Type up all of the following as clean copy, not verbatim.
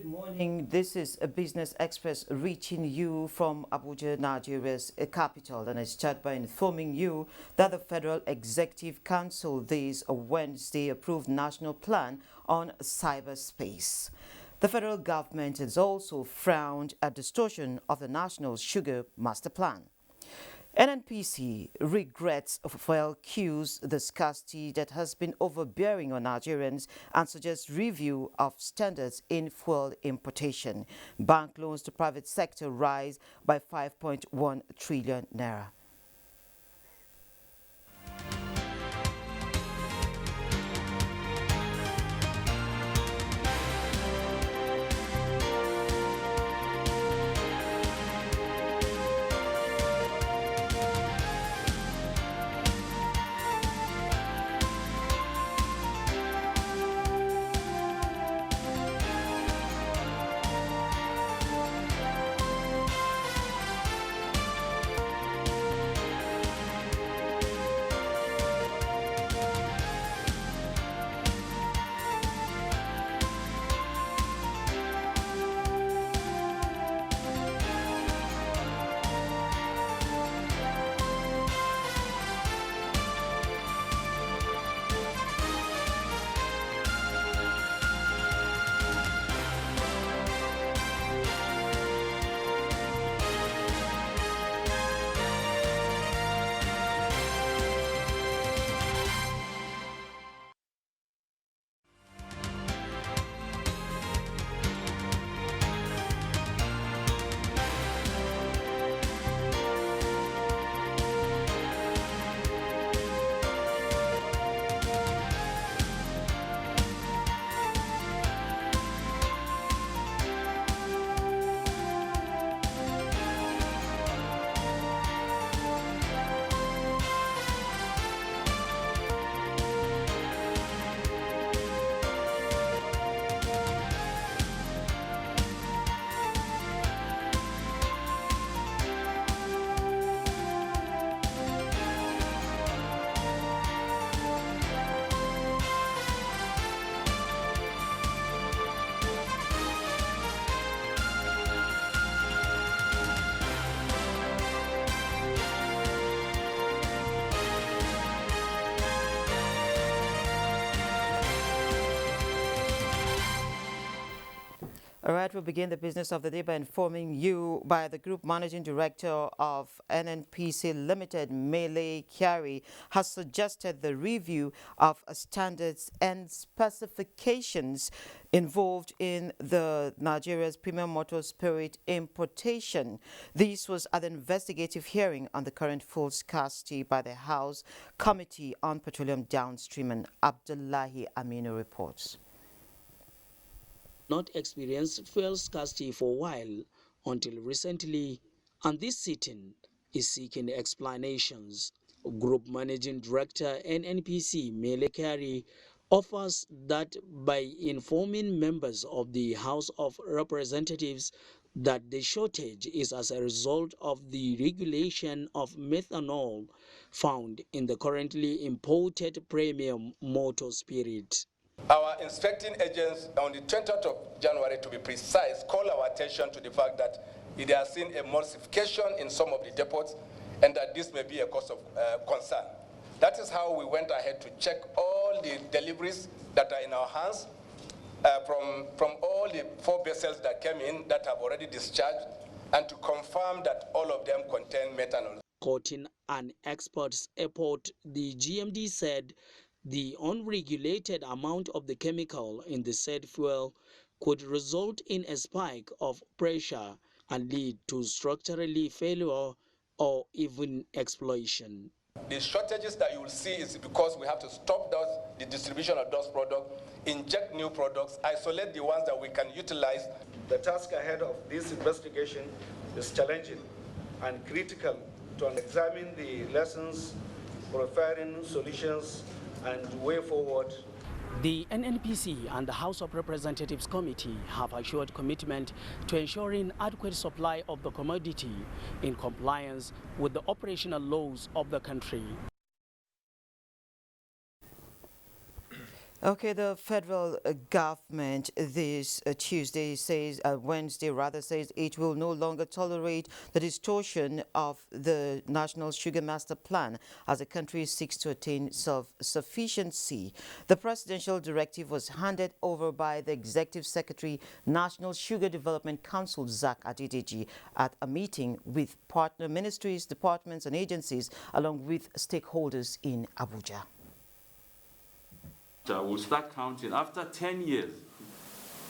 morning. This is a Business Express reaching you from Abuja, Nigeria's capital, and I start by informing you that the Federal Executive Council this Wednesday approved National Plan on Cyberspace. The federal government has also frowned at distortion of the National Sugar Master Plan. NNPC regrets fuel queues the scarcity that has been overbearing on Nigerians and suggests review of standards in fuel importation. Bank loans to private sector rise by 5.1 trillion naira. All right, we'll begin the business of the day by informing you by the Group Managing Director of NNPC Limited, Mele Kyari, has suggested the review of standards and specifications involved in the Nigeria's premium motor spirit importation. This was at an investigative hearing on the current fuel scarcity by the House Committee on Petroleum Downstream, and Abdullahi Aminu reports. Not experienced fuel scarcity for a while until recently, and this sitting is seeking explanations. Group Managing Director NNPC Mele Kyari offers that by informing members of the House of Representatives that the shortage is as a result of the regulation of methanol found in the currently imported premium motor spirit. Our inspecting agents on the 20th of January, to be precise, call our attention to the fact that they are seeing a emulsification in some of the depots and that this may be a cause of concern. That is how we went ahead to check all the deliveries that are in our hands from all the 4 vessels that came in that have already discharged, and to confirm that all of them contain methanol. Quoting an expert's report, the GMD said the unregulated amount of the chemical in the said fuel could result in a spike of pressure and lead to structurally failure or even explosion. The shortages that you will see is because we have to stop the distribution of those products, inject new products, isolate the ones that we can utilize. The task ahead of this investigation is challenging and critical to examine the lessons, preparing solutions, and way forward. The NNPC and the House of Representatives Committee have assured commitment to ensuring adequate supply of the commodity in compliance with the operational laws of the country. Okay, the federal government this Wednesday rather, says it will no longer tolerate the distortion of the National Sugar Master Plan as the country seeks to attain self-sufficiency. The presidential directive was handed over by the Executive Secretary, National Sugar Development Council, Zach Adedeji, at a meeting with partner ministries, departments and agencies, along with stakeholders in Abuja. We'll start counting. After 10 years,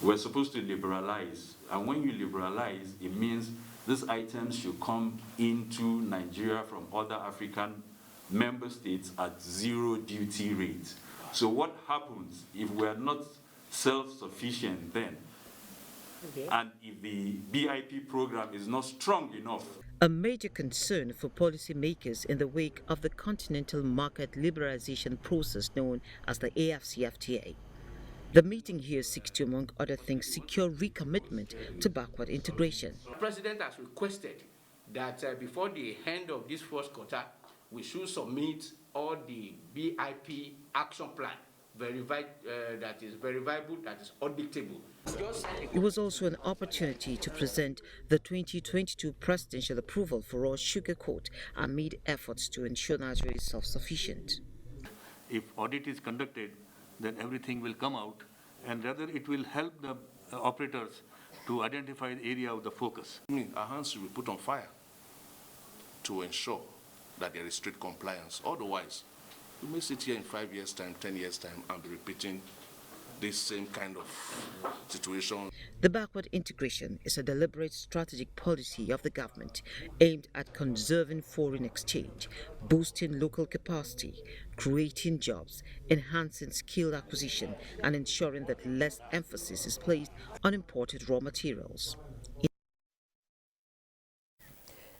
we're supposed to liberalize. And when you liberalize, it means these items should come into Nigeria from other African member states at zero duty rate. So what happens if we're not self-sufficient then? Okay. And if the BIP program is not strong enough? A major concern for policymakers in the wake of the continental market liberalization process known as the AFCFTA. The meeting here seeks to, among other things, secure recommitment to backward integration. The President has requested that before the end of this first quarter, we should submit all the BIP action plan, that is verifiable, that is auditable. It was also an opportunity to present the 2022 presidential approval for raw sugar quote amid efforts to ensure Nigeria is self-sufficient. If audit is conducted, then everything will come out, and rather it will help the operators to identify the area of the focus. Our hands will be put on fire to ensure that there is strict compliance. Otherwise, we may sit here in 5 years' time, 10 years' time, and be repeating this same kind of situation. The backward integration is a deliberate strategic policy of the government aimed at conserving foreign exchange, boosting local capacity, creating jobs, enhancing skill acquisition, and ensuring that less emphasis is placed on imported raw materials.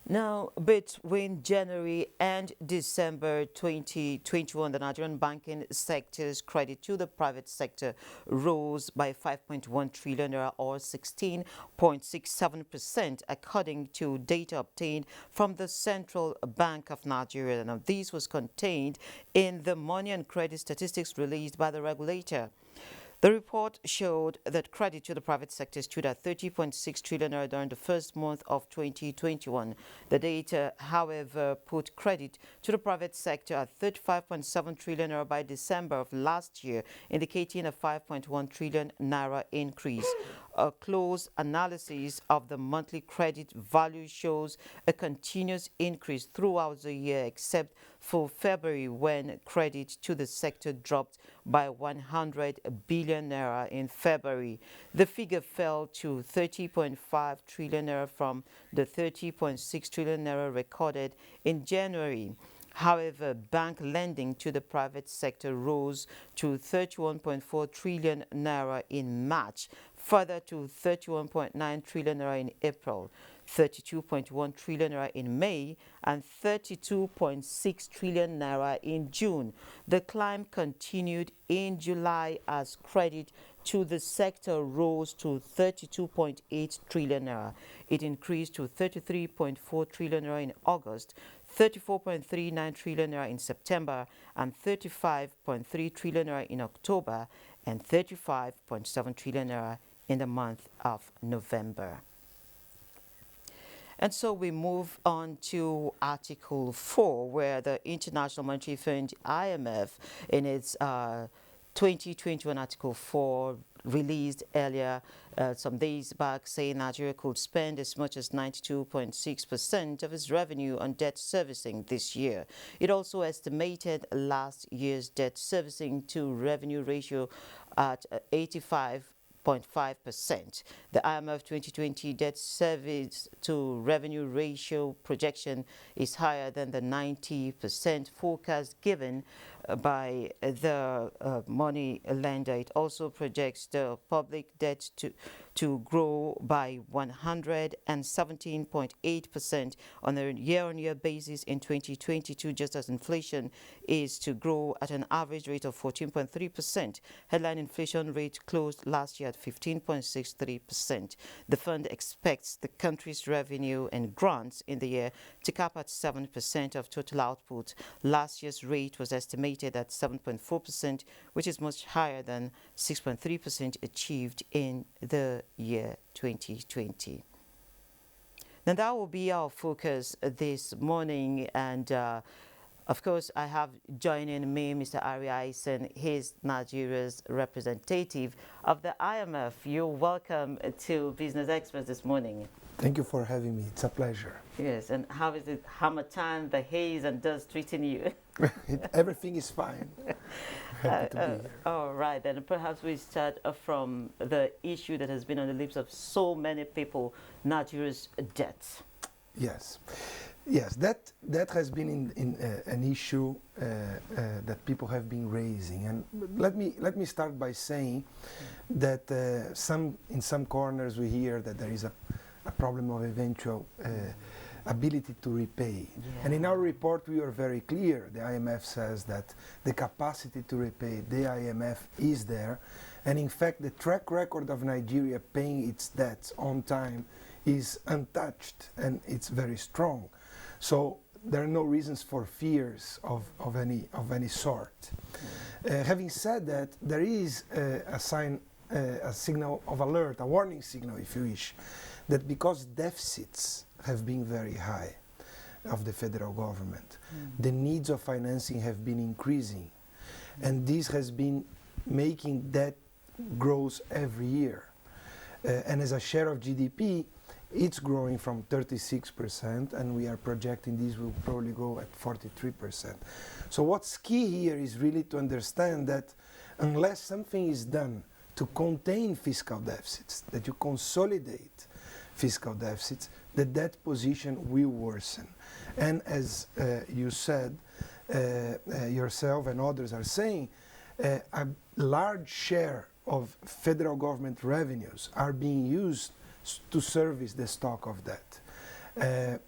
Now, between January and December 2021, the Nigerian banking sector's credit to the private sector rose by 5.1 trillion naira or 16.67%, according to data obtained from the Central Bank of Nigeria. Now, this was contained in the money and credit statistics released by the regulator. The report showed that credit to the private sector stood at 30.6 trillion naira during the first month of 2021. The data, however, put credit to the private sector at 35.7 trillion naira by December of last year, indicating a 5.1 trillion naira increase. A close analysis of the monthly credit value shows a continuous increase throughout the year, except for February, when credit to the sector dropped by 100 billion naira in February. The figure fell to 30.5 trillion naira from the 30.6 trillion naira recorded in January. However, bank lending to the private sector rose to 31.4 trillion naira in March, further to 31.9 trillion naira in April, 32.1 trillion naira in May, and 32.6 trillion naira in June. The climb continued in July as credit to the sector rose to 32.8 trillion naira. It increased to 33.4 trillion naira in August, 34.39 trillion naira in September, and 35.3 trillion naira in October, and 35.7 trillion naira in the month of November. And so we move on to Article 4, where the International Monetary Fund, IMF, in its 2021 Article 4, released earlier some days back, saying Nigeria could spend as much as 92.6% of its revenue on debt servicing this year. It also estimated last year's debt servicing to revenue ratio at 85.5%. The IMF 2020 debt service to revenue ratio projection is higher than the 90% forecast given by the money lender. It also projects the public debt to grow by 117.8% on a year-on-year basis in 2022, just as inflation is to grow at an average rate of 14.3%. Headline inflation rate closed last year at 15.63%. The fund expects the country's revenue and grants in the year to cap at 7% of total output. Last year's rate was estimated estimated at 7.4%, which is much higher than 6.3% achieved in the year 2020. Now that will be our focus this morning, and of course I have joining me Mr. Ari Aisen. He's Nigeria's representative of the IMF. You're welcome to Business Express this morning. Thank you for having me. It's a pleasure. Yes, and how is it, Hamatan, the haze and dust treating you? Everything is fine. Happy to be here. All right, then perhaps we start from the issue that has been on the lips of so many people, Nigeria's debt. Yes, that has been an issue that people have been raising, and let me start by saying that in some corners we hear that there is a problem of eventual ability to repay. Yeah. And in our report we are very clear. The IMF says that the capacity to repay, the IMF is there, and in fact the track record of Nigeria paying its debts on time is untouched, and it's very strong. So there are no reasons for fears of any sort. Having said that, there is a signal of alert, a warning signal if you wish, that because deficits have been very high of the federal government, the needs of financing have been increasing, and this has been making debt grows every year. And as a share of GDP, it's growing from 36%, and we are projecting this will probably go at 43%. So what's key here is really to understand that unless something is done to contain fiscal deficits, that you consolidate fiscal deficits, the debt position will worsen. And as you said, yourself and others are saying, a large share of federal government revenues are being used to service the stock of debt.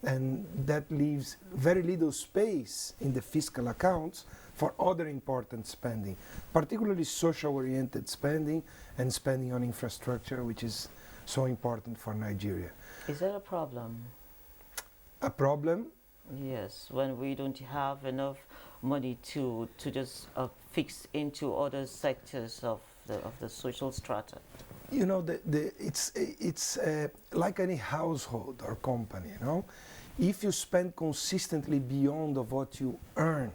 And that leaves very little space in the fiscal accounts for other important spending, particularly social-oriented spending and spending on infrastructure, which is so important for Nigeria. Is that a problem? A problem? Yes, when we don't have enough money to just fix into other sectors of the social strata. You know, it's like any household or company, you know. If you spend consistently beyond of what you earn,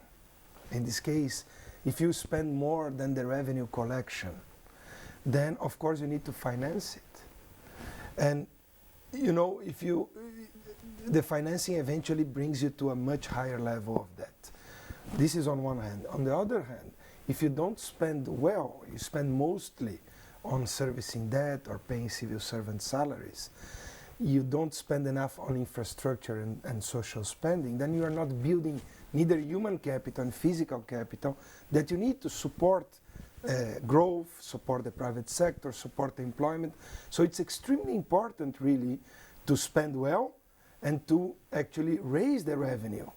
in this case, if you spend more than the revenue collection, then of course you need to finance it. And you know, the financing eventually brings you to a much higher level of debt. This is on one hand. On the other hand, if you don't spend well, you spend mostly on servicing debt or paying civil servant salaries, you don't spend enough on infrastructure and social spending, then you are not building neither human capital and physical capital that you need to support growth, support the private sector, support employment. So it's extremely important really to spend well and to actually raise the revenue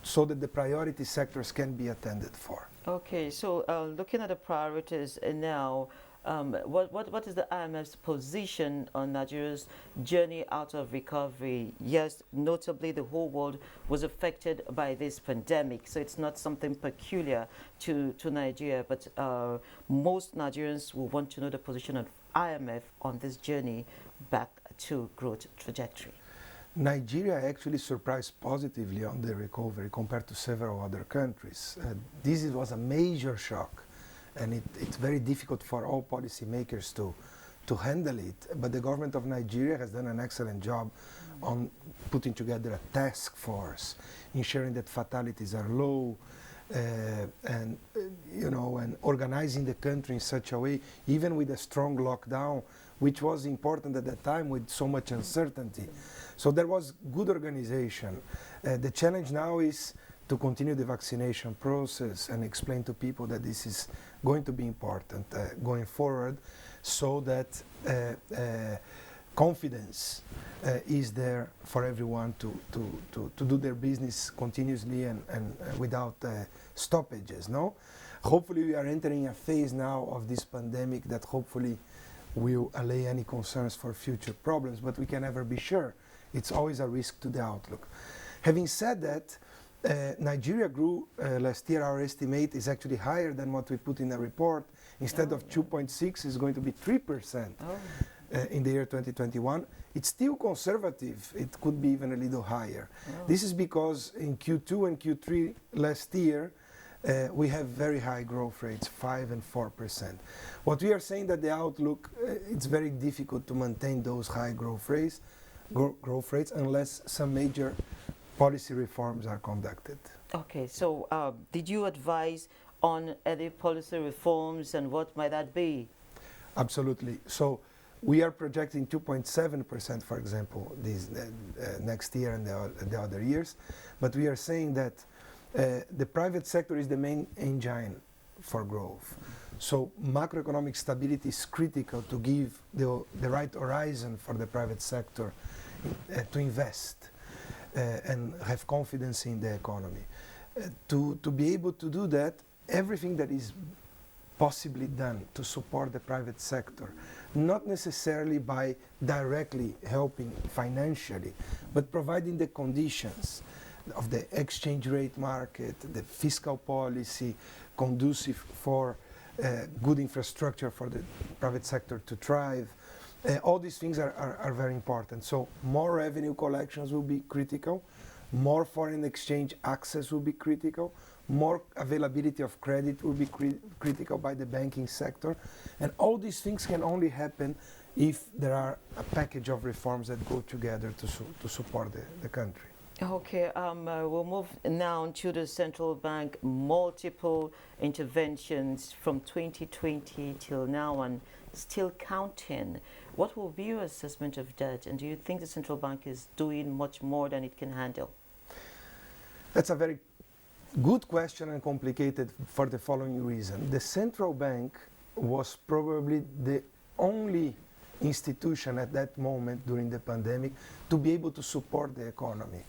so that the priority sectors can be attended for. Okay, so looking at the priorities now, what is the IMF's position on Nigeria's journey out of recovery? Yes, notably the whole world was affected by this pandemic, so it's not something peculiar to Nigeria, but most Nigerians will want to know the position of IMF on this journey back to growth trajectory. Nigeria actually surprised positively on the recovery compared to several other countries. This was a major shock, and it's very difficult for all policymakers to handle it. But the government of Nigeria has done an excellent job on putting together a task force, ensuring that fatalities are low, and organizing the country in such a way, even with a strong lockdown, which was important at that time with so much uncertainty. So there was good organization. The challenge now is to continue the vaccination process and explain to people that this is going to be important going forward, so that confidence is there for everyone to do their business continuously and without stoppages. No? Hopefully we are entering a phase now of this pandemic that hopefully will allay any concerns for future problems, but we can never be sure. It's always a risk to the outlook. Having said that, Nigeria grew last year. Our estimate is actually higher than what we put in the report. Instead of 2.6, it's going to be 3% in the year 2021. It's still conservative. It could be even a little higher. This is because in Q2 and Q3 last year, we have very high growth rates, 5 and 4%. What we are saying that the outlook, it's very difficult to maintain those high growth rates unless some major policy reforms are conducted. Okay, so did you advise on any policy reforms and what might that be? Absolutely. So we are projecting 2.7%, for example, this next year and the other years. But we are saying that the private sector is the main engine for growth. So macroeconomic stability is critical to give the right horizon for the private sector to invest and have confidence in the economy. To be able to do that, everything that is possibly done to support the private sector, not necessarily by directly helping financially, but providing the conditions of the exchange rate market, the fiscal policy conducive for good infrastructure for the private sector to thrive. All these things are very important. So more revenue collections will be critical, more foreign exchange access will be critical, more availability of credit will be critical by the banking sector. And all these things can only happen if there are a package of reforms that go together to support the country. Okay, we'll move now to the central bank. Multiple interventions from 2020 till now and still counting. What will be your assessment of that? And do you think the central bank is doing much more than it can handle? That's a very good question and complicated for the following reason. The central bank was probably the only institution at that moment during the pandemic to be able to support the economy.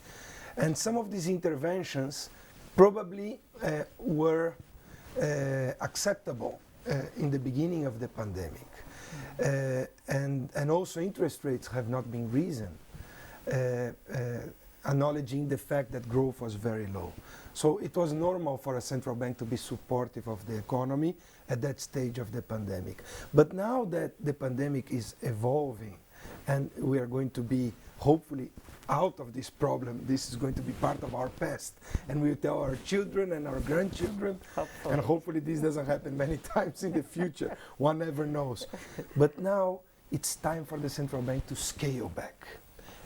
And some of these interventions probably were acceptable in the beginning of the pandemic. And also interest rates have not been risen, acknowledging the fact that growth was very low. So it was normal for a central bank to be supportive of the economy at that stage of the pandemic. But now that the pandemic is evolving and we are going to be hopefully out of this problem, this is going to be part of our past, and we'll tell our children and our grandchildren, and hopefully this doesn't happen many times in the future. One never knows. But now it's time for the central bank to scale back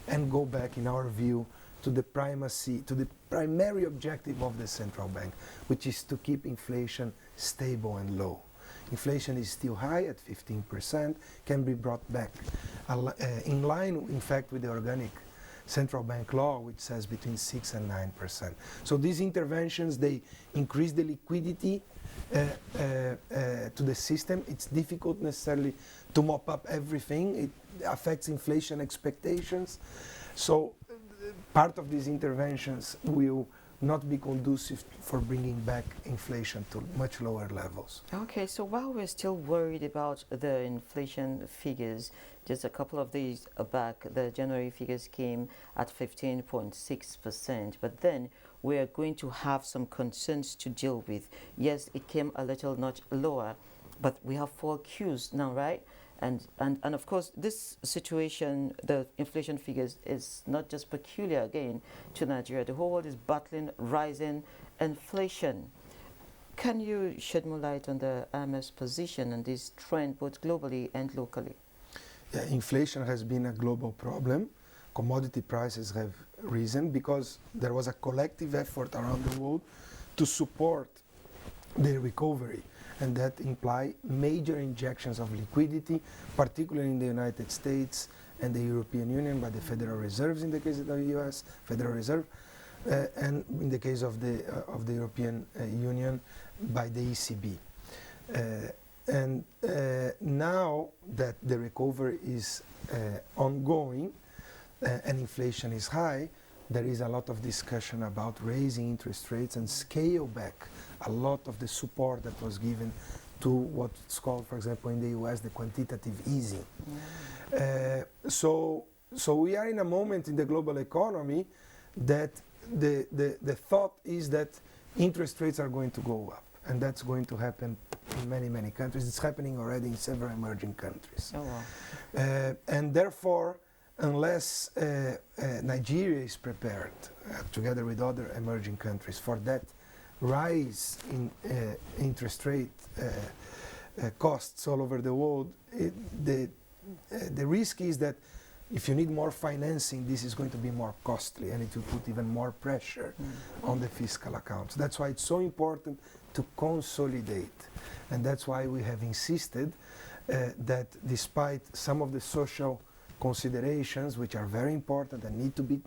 and go back, in our view, to the primacy, to the primary objective of the central bank, which is to keep inflation stable and low. Inflation is still high at 15%, can be brought back in line, in fact, with the organic central bank law, which says between 6 and 9%. So these interventions, they increase the liquidity to the system. It's difficult necessarily to mop up everything. It affects inflation expectations. So part of these interventions will not be conducive for bringing back inflation to much lower levels. Okay, so while we're still worried about the inflation figures, just a couple of days back, the January figures came at 15.6%, but then we are going to have some concerns to deal with. Yes, it came a little notch lower, but we have 4 Qs now, right? And of course, this situation, the inflation figures, is not just peculiar again to Nigeria. The whole world is battling rising inflation. Can you shed more light on the IMF's position on this trend, both globally and locally? Yeah, inflation has been a global problem. Commodity prices have risen because there was a collective effort around the world to support the recovery. And that imply major injections of liquidity, particularly in the United States and the European Union by the Federal Reserves in the case of the US Federal Reserve, and in the case of the European Union by the ECB. And now that the recovery is ongoing and inflation is high, there is a lot of discussion about raising interest rates and scale back a lot of the support that was given to what's called, for example, in the US, the quantitative easing. So we are in a moment in the global economy that the thought is that interest rates are going to go up, and that's going to happen in many countries. It's happening already in several emerging countries. Oh, wow. And therefore, unless Nigeria is prepared, together with other emerging countries, for that rise in interest rate costs all over the world, the risk is that if you need more financing, this is going to be more costly, and it will put even more pressure on the fiscal accounts. That's why it's so important to consolidate, and that's why we have insisted that despite some of the social considerations, which are very important and need to be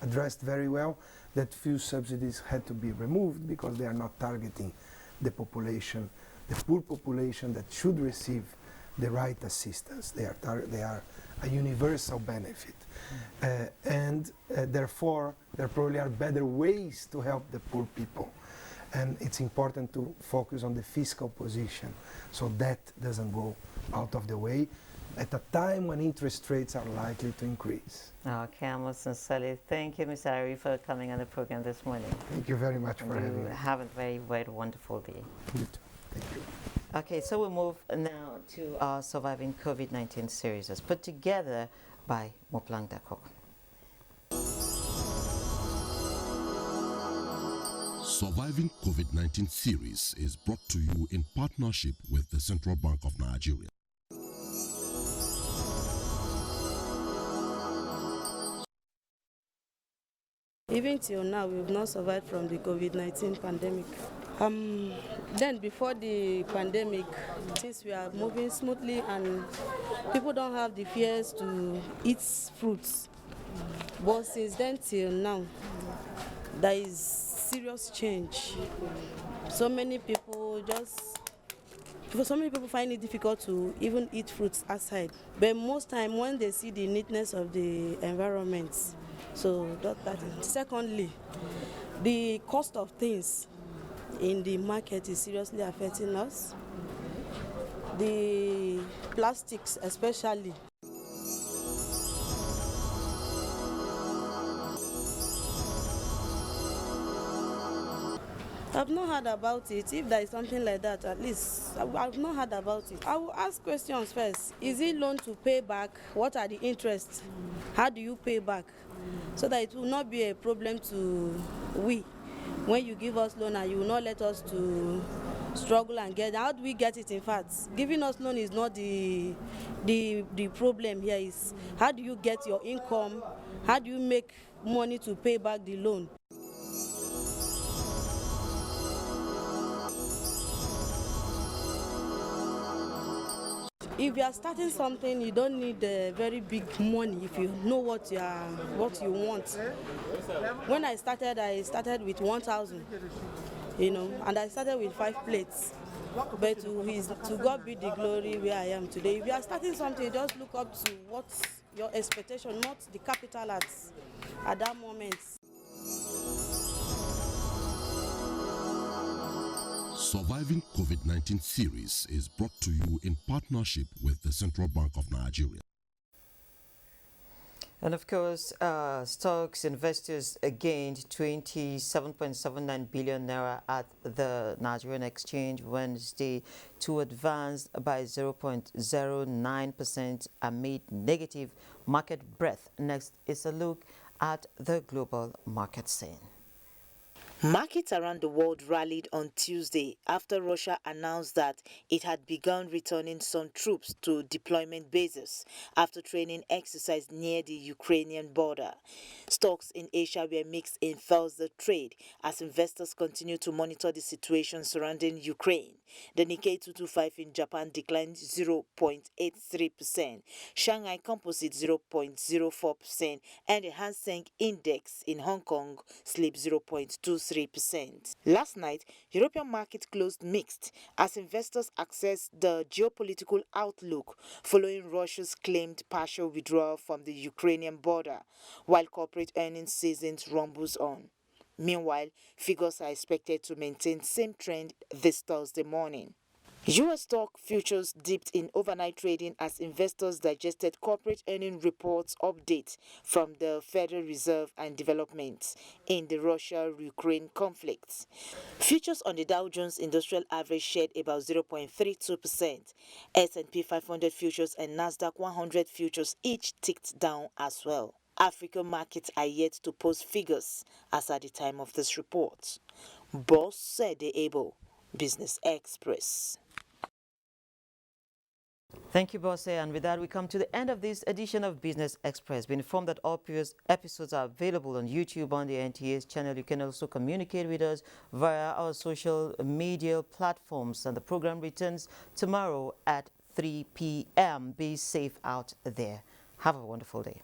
addressed very well, that few subsidies had to be removed because they are not targeting the population, the poor population that should receive the right assistance. They are a universal benefit. And therefore, there probably are better ways to help the poor people. And it's important to focus on the fiscal position so that doesn't go out of the way at a time when interest rates are likely to increase. Okay, I most sincerely thank you, Mr. Ari, for coming on the program this morning. Thank you very much for having me. Have a very, very wonderful day. You too. Thank you. Okay, so we move now to our Surviving COVID-19 series as put together by Moplang Dako. Surviving COVID-19 series is brought to you in partnership with the Central Bank of Nigeria. Even till now, we've not survived from the COVID-19 pandemic. Then before the pandemic, things were moving smoothly and people don't have the fears to eat fruits. But since then till now, there is serious change. So many people find it difficult to even eat fruits outside. But most time when they see the neatness of the environment, so that is. Secondly, the cost of things in the market is seriously affecting us. The plastics especially. I've not heard about it. If there is something like that, at least I've not heard about it. I will ask questions first. Is it loan to pay back? What are the interests? How do you pay back? So that it will not be a problem to we. When you give us loan and you will not let us to struggle and get. How do we get it? In fact, giving us loan is not the problem here. Is how do you get your income? How do you make money to pay back the loan? If you are starting something, you don't need very big money if you know what you want. When I started with 1,000, and I started with 5 plates. But to God be the glory where I am today. If you are starting something, just look up to what's your expectation, not the capital at that moment. Surviving COVID-19 series is brought to you in partnership with the Central Bank of Nigeria. And of course, stocks investors gained 27.79 billion naira at the Nigerian exchange Wednesday to advance by 0.09% amid negative market breadth. Next is a look at the global market scene. Markets around the world rallied on Tuesday after Russia announced that it had begun returning some troops to deployment bases after training exercise near the Ukrainian border. Stocks in Asia were mixed in Thursday trade as investors continue to monitor the situation surrounding Ukraine. The Nikkei 225 in Japan declined 0.83%, Shanghai Composite 0.04%, and the Hang Seng Index in Hong Kong slipped 0.23%. Last night, European market closed mixed as investors assessed the geopolitical outlook following Russia's claimed partial withdrawal from the Ukrainian border, while corporate earnings season rumbles on. Meanwhile, figures are expected to maintain same trend this Thursday morning. U.S. stock futures dipped in overnight trading as investors digested corporate earning reports update from the Federal Reserve and developments in the Russia-Ukraine conflict. Futures on the Dow Jones Industrial Average shed about 0.32%. S&P 500 futures and Nasdaq 100 futures each ticked down as well. African markets are yet to post figures as at the time of this report. Boss said Able, Business Express. Thank you, Bosse. And with that, we come to the end of this edition of Business Express. Be informed that all previous episodes are available on YouTube on the NTA's channel. You can also communicate with us via our social media platforms. And the program returns tomorrow at 3 p.m. Be safe out there. Have a wonderful day.